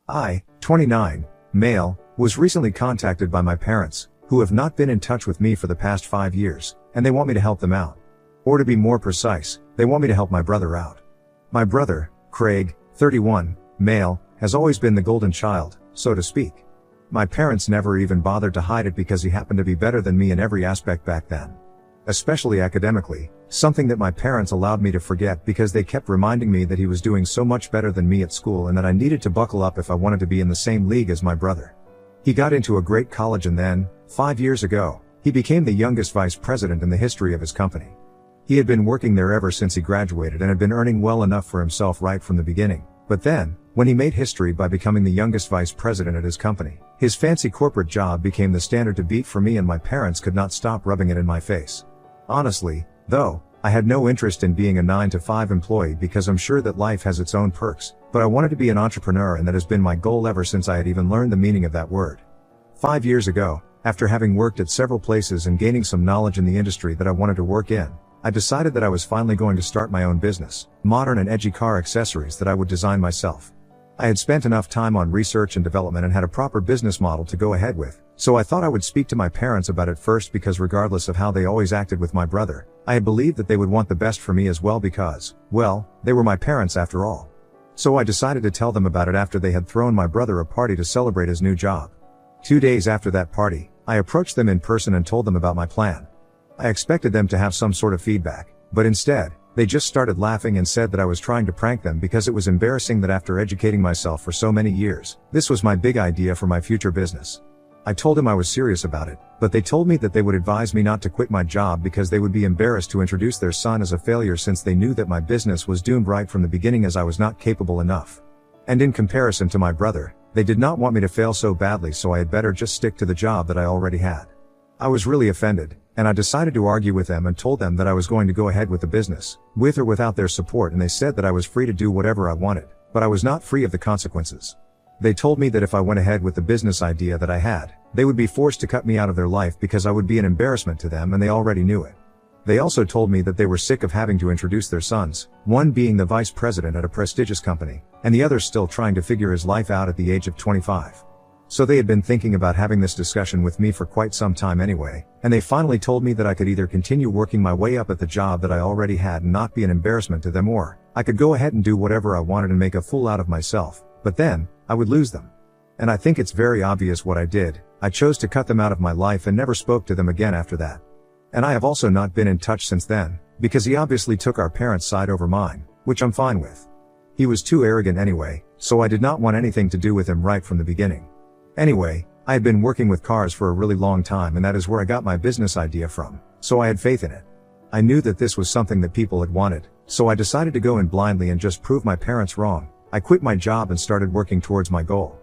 I, 29, male, was recently contacted by my parents, who have not been in touch with me for the past 5 years, and they want me to help them out. Or to be more precise, they want me to help my brother out. My brother, Craig, 31, male, has always been the golden child, so to speak. My parents never even bothered to hide it because he happened to be better than me in every aspect back then. Especially academically, something that my parents allowed me to forget because they kept reminding me that he was doing so much better than me at school and that I needed to buckle up if I wanted to be in the same league as my brother. He got into a great college and then, 5 years ago, he became the youngest vice president in the history of his company. He had been working there ever since he graduated and had been earning well enough for himself right from the beginning. But then, when he made history by becoming the youngest vice president at his company, his fancy corporate job became the standard to beat for me and my parents could not stop rubbing it in my face. Honestly, though, I had no interest in being a 9-to-5 employee because I'm sure that life has its own perks, but I wanted to be an entrepreneur and that has been my goal ever since I had even learned the meaning of that word. 5 years ago, after having worked at several places and gaining some knowledge in the industry that I wanted to work in, I decided that I was finally going to start my own business, modern and edgy car accessories that I would design myself. I had spent enough time on research and development and had a proper business model to go ahead with, so I thought I would speak to my parents about it first because regardless of how they always acted with my brother, I had believed that they would want the best for me as well because, well, they were my parents after all. So I decided to tell them about it after they had thrown my brother a party to celebrate his new job. 2 days after that party, I approached them in person and told them about my plan. I expected them to have some sort of feedback, but instead, they just started laughing and said that I was trying to prank them because it was embarrassing that after educating myself for so many years, this was my big idea for my future business. I told them I was serious about it, but they told me that they would advise me not to quit my job because they would be embarrassed to introduce their son as a failure since they knew that my business was doomed right from the beginning as I was not capable enough. And in comparison to my brother, they did not want me to fail so badly, so I had better just stick to the job that I already had. I was really offended, and I decided to argue with them and told them that I was going to go ahead with the business, with or without their support, and they said that I was free to do whatever I wanted, but I was not free of the consequences. They told me that if I went ahead with the business idea that I had, they would be forced to cut me out of their life because I would be an embarrassment to them and they already knew it. They also told me that they were sick of having to introduce their sons, one being the vice president at a prestigious company, and the other still trying to figure his life out at the age of 25. So they had been thinking about having this discussion with me for quite some time anyway, and they finally told me that I could either continue working my way up at the job that I already had and not be an embarrassment to them, or I could go ahead and do whatever I wanted and make a fool out of myself, but then, I would lose them. And I think it's very obvious what I did. I chose to cut them out of my life and never spoke to them again after that. And I have also not been in touch since then, because he obviously took our parents' side over mine, which I'm fine with. He was too arrogant anyway, so I did not want anything to do with him right from the beginning. Anyway, I had been working with cars for a really long time and that is where I got my business idea from, so I had faith in it. I knew that this was something that people had wanted, so I decided to go in blindly and just prove my parents wrong. I quit my job and started working towards my goal.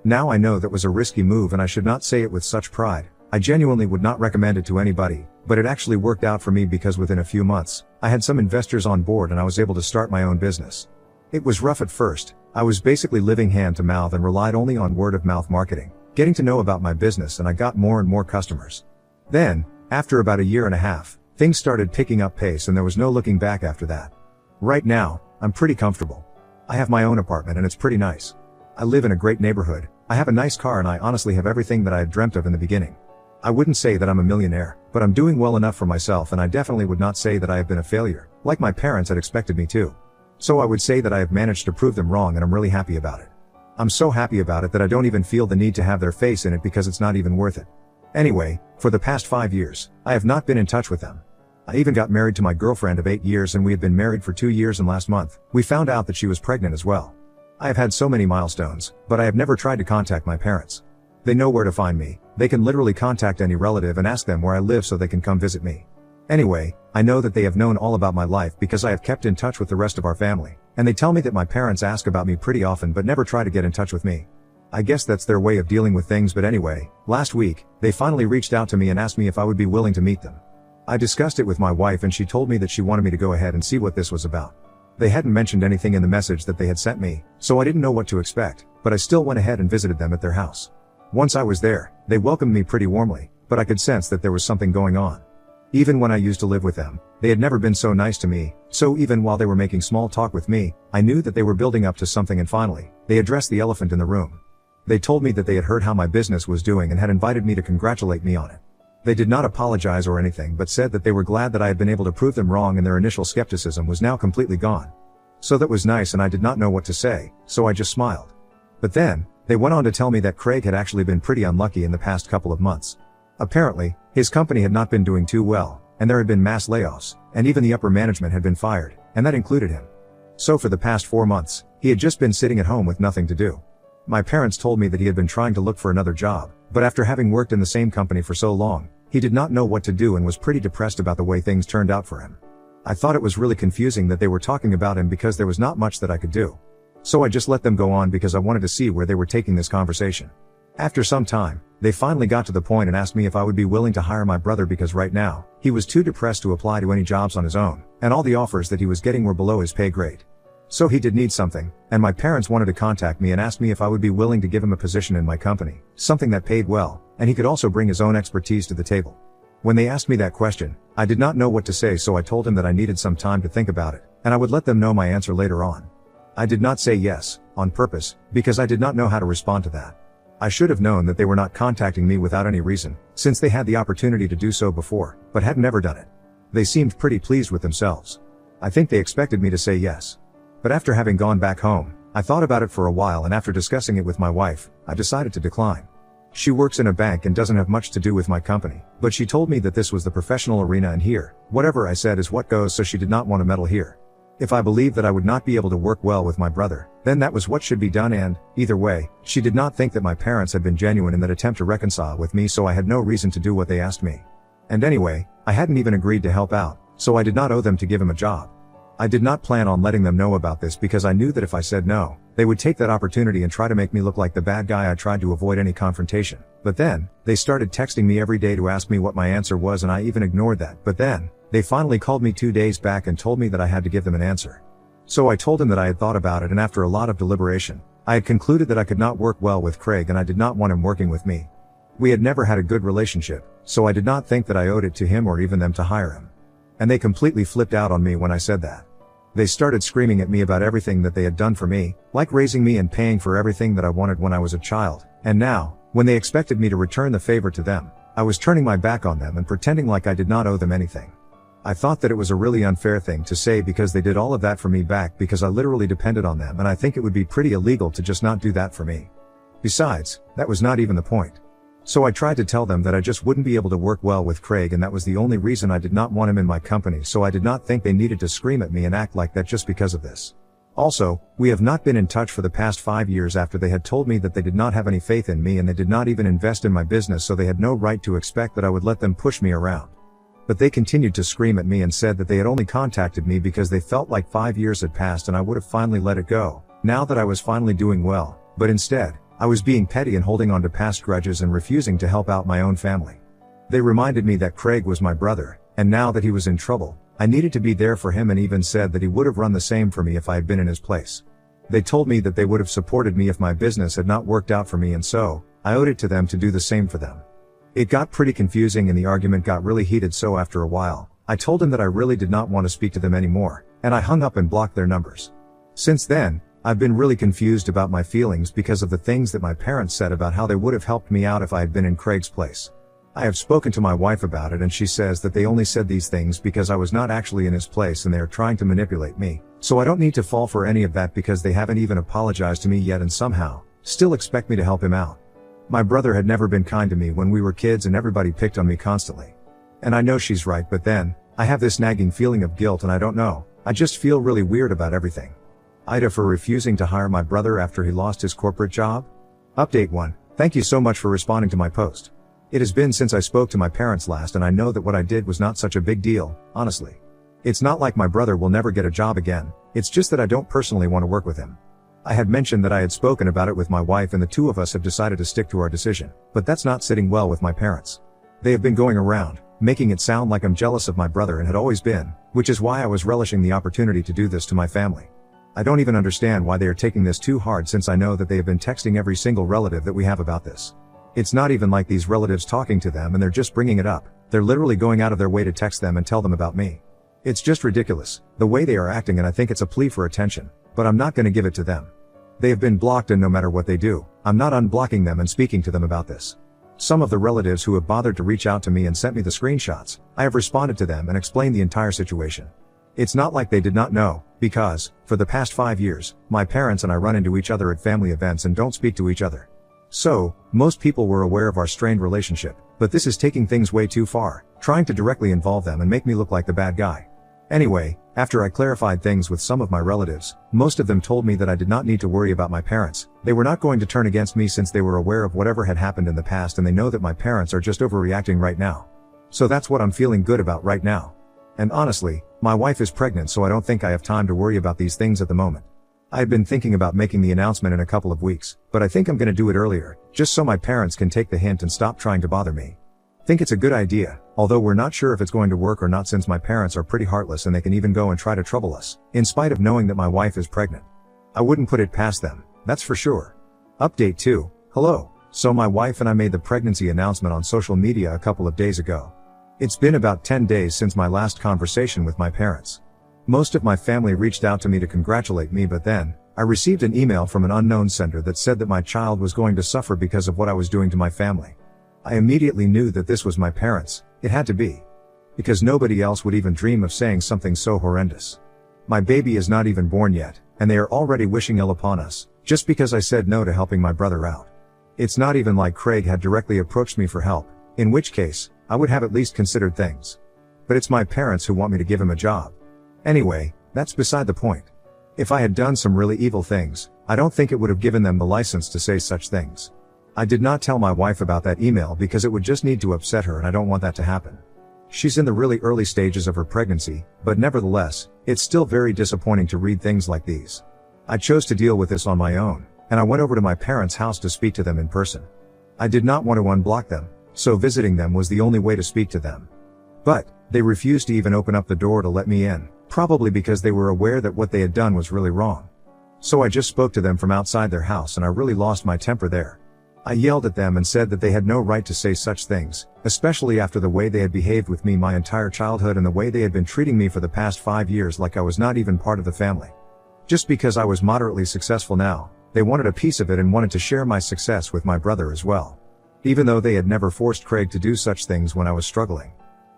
Now I know that was a risky move and I should not say it with such pride. I genuinely would not recommend it to anybody, but it actually worked out for me because within a few months, I had some investors on board and I was able to start my own business. It was rough at first. I was basically living hand to mouth and relied only on word of mouth marketing, getting to know about my business, and I got more and more customers. Then, after about 1.5 years, things started picking up pace and there was no looking back after that. Right now, I'm pretty comfortable. I have my own apartment and it's pretty nice. I live in a great neighborhood, I have a nice car, and I honestly have everything that I had dreamt of in the beginning. I wouldn't say that I'm a millionaire, but I'm doing well enough for myself, and I definitely would not say that I have been a failure, like my parents had expected me to. So I would say that I have managed to prove them wrong and I'm really happy about it. I'm so happy about it that I don't even feel the need to have their face in it because it's not even worth it. Anyway, for the past 5 years, I have not been in touch with them. I even got married to my girlfriend of 8 years and we had been married for 2 years, and last month, we found out that she was pregnant as well. I have had so many milestones, but I have never tried to contact my parents. They know where to find me. They can literally contact any relative and ask them where I live so they can come visit me. Anyway, I know that they have known all about my life because I have kept in touch with the rest of our family, and they tell me that my parents ask about me pretty often but never try to get in touch with me. I guess that's their way of dealing with things, but anyway, last week, they finally reached out to me and asked me if I would be willing to meet them. I discussed it with my wife and she told me that she wanted me to go ahead and see what this was about. They hadn't mentioned anything in the message that they had sent me, so I didn't know what to expect, but I still went ahead and visited them at their house. Once I was there, they welcomed me pretty warmly, but I could sense that there was something going on. Even when I used to live with them, they had never been so nice to me, so even while they were making small talk with me, I knew that they were building up to something, and finally, they addressed the elephant in the room. They told me that they had heard how my business was doing and had invited me to congratulate me on it. They did not apologize or anything, but said that they were glad that I had been able to prove them wrong and their initial skepticism was now completely gone. So that was nice, and I did not know what to say, so I just smiled. But then, they went on to tell me that Craig had actually been pretty unlucky in the past couple of months. Apparently, his company had not been doing too well, and there had been mass layoffs, and even the upper management had been fired, and that included him. So for the past 4 months, he had just been sitting at home with nothing to do. My parents told me that he had been trying to look for another job, but after having worked in the same company for so long, he did not know what to do and was pretty depressed about the way things turned out for him. I thought it was really confusing that they were talking about him because there was not much that I could do. So I just let them go on because I wanted to see where they were taking this conversation. After some time, they finally got to the point and asked me if I would be willing to hire my brother because right now, he was too depressed to apply to any jobs on his own, and all the offers that he was getting were below his pay grade. So he did need something, and my parents wanted to contact me and asked me if I would be willing to give him a position in my company, something that paid well, and he could also bring his own expertise to the table. When they asked me that question, I did not know what to say, so I told him that I needed some time to think about it, and I would let them know my answer later on. I did not say yes, on purpose, because I did not know how to respond to that. I should have known that they were not contacting me without any reason, since they had the opportunity to do so before, but had never done it. They seemed pretty pleased with themselves. I think they expected me to say yes. But after having gone back home, I thought about it for a while, and after discussing it with my wife, I decided to decline. She works in a bank and doesn't have much to do with my company, but she told me that this was the professional arena and here, whatever I said is what goes, so she did not want to meddle here. If I believed that I would not be able to work well with my brother, then that was what should be done, and, either way, she did not think that my parents had been genuine in that attempt to reconcile with me, so I had no reason to do what they asked me. And anyway, I hadn't even agreed to help out, so I did not owe them to give him a job. I did not plan on letting them know about this because I knew that if I said no, they would take that opportunity and try to make me look like the bad guy. I tried to avoid any confrontation. But then, they started texting me every day to ask me what my answer was, and I even ignored that. But then, they finally called me 2 days back and told me that I had to give them an answer. So I told them that I had thought about it, and after a lot of deliberation, I had concluded that I could not work well with Craig and I did not want him working with me. We had never had a good relationship, so I did not think that I owed it to him or even them to hire him. And they completely flipped out on me when I said that. They started screaming at me about everything that they had done for me, like raising me and paying for everything that I wanted when I was a child, and now, when they expected me to return the favor to them, I was turning my back on them and pretending like I did not owe them anything. I thought that it was a really unfair thing to say because they did all of that for me back because I literally depended on them, and I think it would be pretty illegal to just not do that for me. Besides, that was not even the point. So I tried to tell them that I just wouldn't be able to work well with Craig, and that was the only reason I did not want him in my company, so I did not think they needed to scream at me and act like that just because of this. Also, we have not been in touch for the past 5 years after they had told me that they did not have any faith in me and they did not even invest in my business, so they had no right to expect that I would let them push me around. But they continued to scream at me and said that they had only contacted me because they felt like 5 years had passed and I would have finally let it go, now that I was finally doing well, but instead, I was being petty and holding on to past grudges and refusing to help out my own family. They reminded me that Craig was my brother, and now that he was in trouble, I needed to be there for him, and even said that he would have run the same for me if I had been in his place. They told me that they would have supported me if my business had not worked out for me, and so, I owed it to them to do the same for them. It got pretty confusing and the argument got really heated, so after a while, I told them that I really did not want to speak to them anymore, and I hung up and blocked their numbers. Since then, I've been really confused about my feelings because of the things that my parents said about how they would have helped me out if I had been in Craig's place. I have spoken to my wife about it and she says that they only said these things because I was not actually in his place and they are trying to manipulate me, so I don't need to fall for any of that because they haven't even apologized to me yet and somehow, still expect me to help him out. My brother had never been kind to me when we were kids and everybody picked on me constantly. And I know she's right, but then, I have this nagging feeling of guilt and I don't know, I just feel really weird about everything. Ida for refusing to hire my brother after he lost his corporate job? Update 1. Thank you so much for responding to my post. It has been since I spoke to my parents last and I know that what I did was not such a big deal, honestly. It's not like my brother will never get a job again, it's just that I don't personally want to work with him. I had mentioned that I had spoken about it with my wife and the two of us have decided to stick to our decision, but that's not sitting well with my parents. They have been going around, making it sound like I'm jealous of my brother and had always been, which is why I was relishing the opportunity to do this to my family. I don't even understand why they are taking this too hard since I know that they have been texting every single relative that we have about this. It's not even like these relatives talking to them and they're just bringing it up. They're literally going out of their way to text them and tell them about me. It's just ridiculous, the way they are acting, and I think it's a plea for attention, but I'm not gonna give it to them. They have been blocked, and no matter what they do, I'm not unblocking them and speaking to them about this. Some of the relatives who have bothered to reach out to me and sent me the screenshots, I have responded to them and explained the entire situation. It's not like they did not know, because, for the past 5 years, my parents and I run into each other at family events and don't speak to each other. So, most people were aware of our strained relationship, but this is taking things way too far, trying to directly involve them and make me look like the bad guy. Anyway, after I clarified things with some of my relatives, most of them told me that I did not need to worry about my parents. They were not going to turn against me since they were aware of whatever had happened in the past, and they know that my parents are just overreacting right now. So that's what I'm feeling good about right now. And honestly, my wife is pregnant, so I don't think I have time to worry about these things at the moment. I had been thinking about making the announcement in a couple of weeks, but I think I'm gonna do it earlier, just so my parents can take the hint and stop trying to bother me. Think it's a good idea, although we're not sure if it's going to work or not, since my parents are pretty heartless and they can even go and try to trouble us, in spite of knowing that my wife is pregnant. I wouldn't put it past them, that's for sure. Update 2. Hello. So my wife and I made the pregnancy announcement on social media a couple of days ago. It's been about 10 days since my last conversation with my parents. Most of my family reached out to me to congratulate me, but then, I received an email from an unknown sender that said that my child was going to suffer because of what I was doing to my family. I immediately knew that this was my parents. It had to be. Because nobody else would even dream of saying something so horrendous. My baby is not even born yet, and they are already wishing ill upon us, just because I said no to helping my brother out. It's not even like Craig had directly approached me for help, in which case, I would have at least considered things. But it's my parents who want me to give him a job. Anyway, that's beside the point. If I had done some really evil things, I don't think it would have given them the license to say such things. I did not tell my wife about that email because it would just need to upset her, and I don't want that to happen. She's in the really early stages of her pregnancy, but nevertheless, it's still very disappointing to read things like these. I chose to deal with this on my own, and I went over to my parents' house to speak to them in person. I did not want to unblock them, so visiting them was the only way to speak to them. But, they refused to even open up the door to let me in, probably because they were aware that what they had done was really wrong. So I just spoke to them from outside their house, and I really lost my temper there. I yelled at them and said that they had no right to say such things, especially after the way they had behaved with me my entire childhood and the way they had been treating me for the past 5 years like I was not even part of the family. Just because I was moderately successful now, they wanted a piece of it and wanted to share my success with my brother as well. Even though they had never forced Craig to do such things when I was struggling.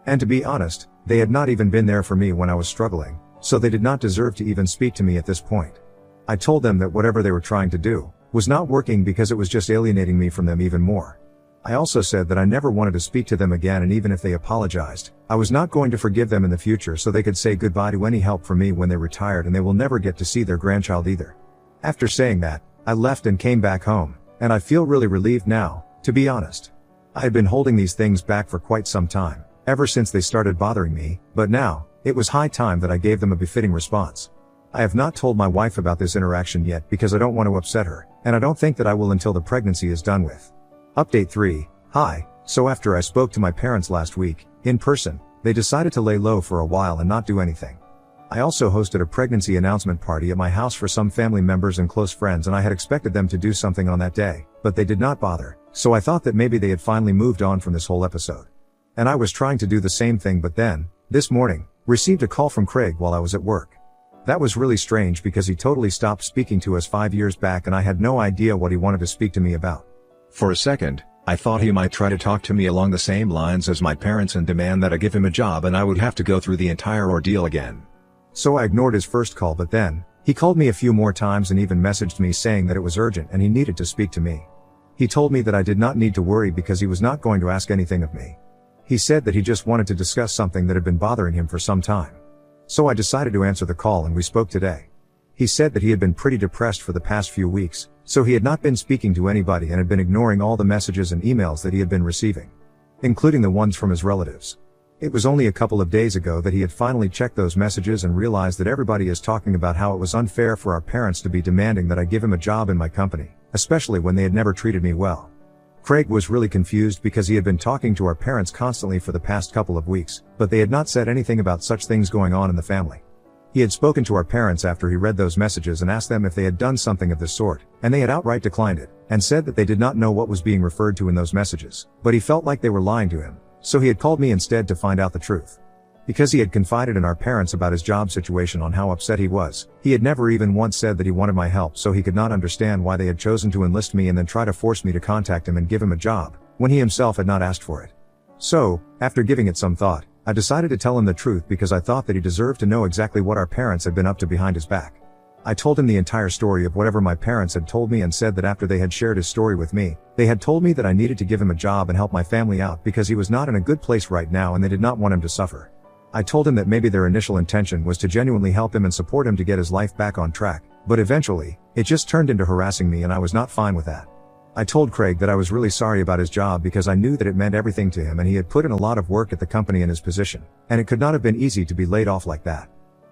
And to be honest, they had not even been there for me when I was struggling, so they did not deserve to even speak to me at this point. I told them that whatever they were trying to do was not working because it was just alienating me from them even more. I also said that I never wanted to speak to them again, and even if they apologized, I was not going to forgive them in the future, so they could say goodbye to any help from me when they retired, and they will never get to see their grandchild either. After saying that, I left and came back home, and I feel really relieved now, to be honest. I had been holding these things back for quite some time, ever since they started bothering me, but now, it was high time that I gave them a befitting response. I have not told my wife about this interaction yet because I don't want to upset her, and I don't think that I will until the pregnancy is done with. Update 3. Hi. So after I spoke to my parents last week, in person, they decided to lay low for a while and not do anything. I also hosted a pregnancy announcement party at my house for some family members and close friends, and I had expected them to do something on that day, but they did not bother, so I thought that maybe they had finally moved on from this whole episode. And I was trying to do the same thing, but then, this morning, received a call from Craig while I was at work. That was really strange because he totally stopped speaking to us 5 years back, and I had no idea what he wanted to speak to me about. For a second, I thought he might try to talk to me along the same lines as my parents and demand that I give him a job, and I would have to go through the entire ordeal again. So I ignored his first call, but then, he called me a few more times and even messaged me saying that it was urgent and he needed to speak to me. He told me that I did not need to worry because he was not going to ask anything of me. He said that he just wanted to discuss something that had been bothering him for some time. So I decided to answer the call, and we spoke today. He said that he had been pretty depressed for the past few weeks, so he had not been speaking to anybody and had been ignoring all the messages and emails that he had been receiving, including the ones from his relatives. It was only a couple of days ago that he had finally checked those messages and realized that everybody is talking about how it was unfair for our parents to be demanding that I give him a job in my company, especially when they had never treated me well. Craig was really confused because he had been talking to our parents constantly for the past couple of weeks, but they had not said anything about such things going on in the family. He had spoken to our parents after he read those messages and asked them if they had done something of this sort, and they had outright declined it, and said that they did not know what was being referred to in those messages, but he felt like they were lying to him, So he had called me instead to find out the truth. Because he had confided in our parents about his job situation on how upset he was, he had never even once said that he wanted my help, so he could not understand why they had chosen to enlist me and then try to force me to contact him and give him a job, when he himself had not asked for it. So, after giving it some thought, I decided to tell him the truth because I thought that he deserved to know exactly what our parents had been up to behind his back. I told him the entire story of whatever my parents had told me and said that after they had shared his story with me, they had told me that I needed to give him a job and help my family out because he was not in a good place right now and they did not want him to suffer. I told him that maybe their initial intention was to genuinely help him and support him to get his life back on track, but eventually, it just turned into harassing me and I was not fine with that. I told Craig that I was really sorry about his job because I knew that it meant everything to him and he had put in a lot of work at the company and his position, and it could not have been easy to be laid off like that.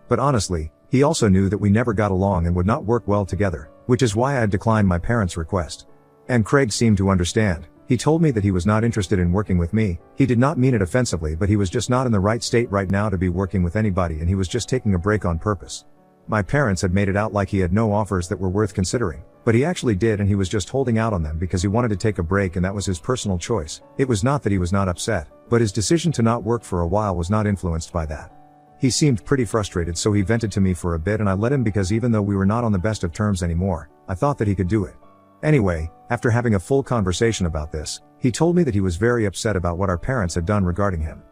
But honestly, he also knew that we never got along and would not work well together, which is why I had declined my parents' request. And Craig seemed to understand. He told me that he was not interested in working with me. He did not mean it offensively, but he was just not in the right state right now to be working with anybody and he was just taking a break on purpose. My parents had made it out like he had no offers that were worth considering, but he actually did and he was just holding out on them because he wanted to take a break and that was his personal choice. It was not that he was not upset, but his decision to not work for a while was not influenced by that. He seemed pretty frustrated, so he vented to me for a bit and I let him because even though we were not on the best of terms anymore, I thought that he could do it. Anyway, after having a full conversation about this, he told me that he was very upset about what our parents had done regarding him.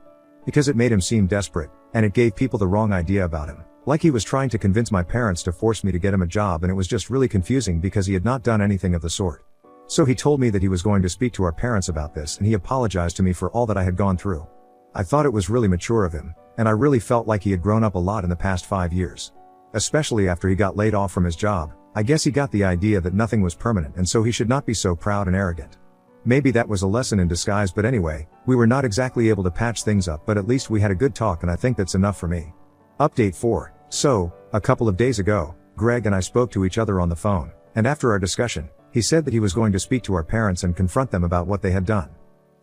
Because it made him seem desperate, and it gave people the wrong idea about him. Like he was trying to convince my parents to force me to get him a job and it was just really confusing because he had not done anything of the sort. So he told me that he was going to speak to our parents about this and he apologized to me for all that I had gone through. I thought it was really mature of him, and I really felt like he had grown up a lot in the past 5 years. Especially after he got laid off from his job. I guess he got the idea that nothing was permanent and so he should not be so proud and arrogant. Maybe that was a lesson in disguise, but anyway, we were not exactly able to patch things up, but at least we had a good talk and I think that's enough for me. Update 4. So, a couple of days ago, Greg and I spoke to each other on the phone, and after our discussion, he said that he was going to speak to our parents and confront them about what they had done.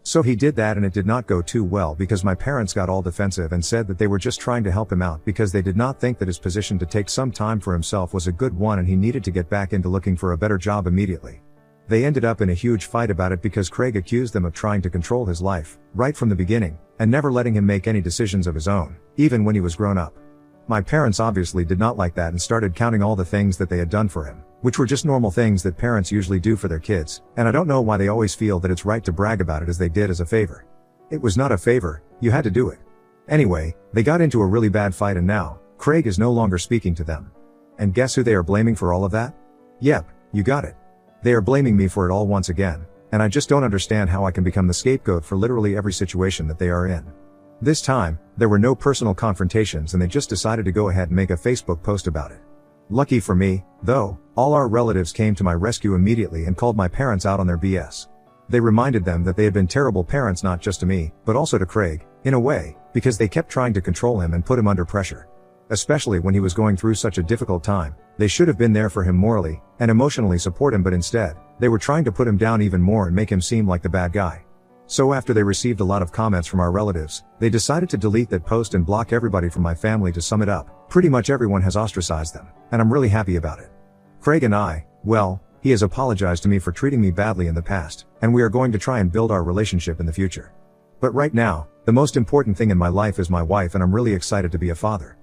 So he did that and it did not go too well because my parents got all defensive and said that they were just trying to help him out because they did not think that his position to take some time for himself was a good one and he needed to get back into looking for a better job immediately. They ended up in a huge fight about it because Craig accused them of trying to control his life, right from the beginning, and never letting him make any decisions of his own, even when he was grown up. My parents obviously did not like that and started counting all the things that they had done for him, which were just normal things that parents usually do for their kids, and I don't know why they always feel that it's right to brag about it as they did as a favor. It was not a favor, you had to do it. Anyway, they got into a really bad fight and now, Craig is no longer speaking to them. And guess who they are blaming for all of that? Yep, you got it. They are blaming me for it all once again, and I just don't understand how I can become the scapegoat for literally every situation that they are in. This time, there were no personal confrontations and they just decided to go ahead and make a Facebook post about it. Lucky for me, though, all our relatives came to my rescue immediately and called my parents out on their BS. They reminded them that they had been terrible parents not just to me, but also to Craig, in a way, because they kept trying to control him and put him under pressure. Especially when he was going through such a difficult time, they should have been there for him morally and emotionally support him, but instead, they were trying to put him down even more and make him seem like the bad guy. So after they received a lot of comments from our relatives, they decided to delete that post and block everybody from my family. To sum it up, pretty much everyone has ostracized them, and I'm really happy about it. Craig and I, well, he has apologized to me for treating me badly in the past, and we are going to try and build our relationship in the future. But right now, the most important thing in my life is my wife and I'm really excited to be a father.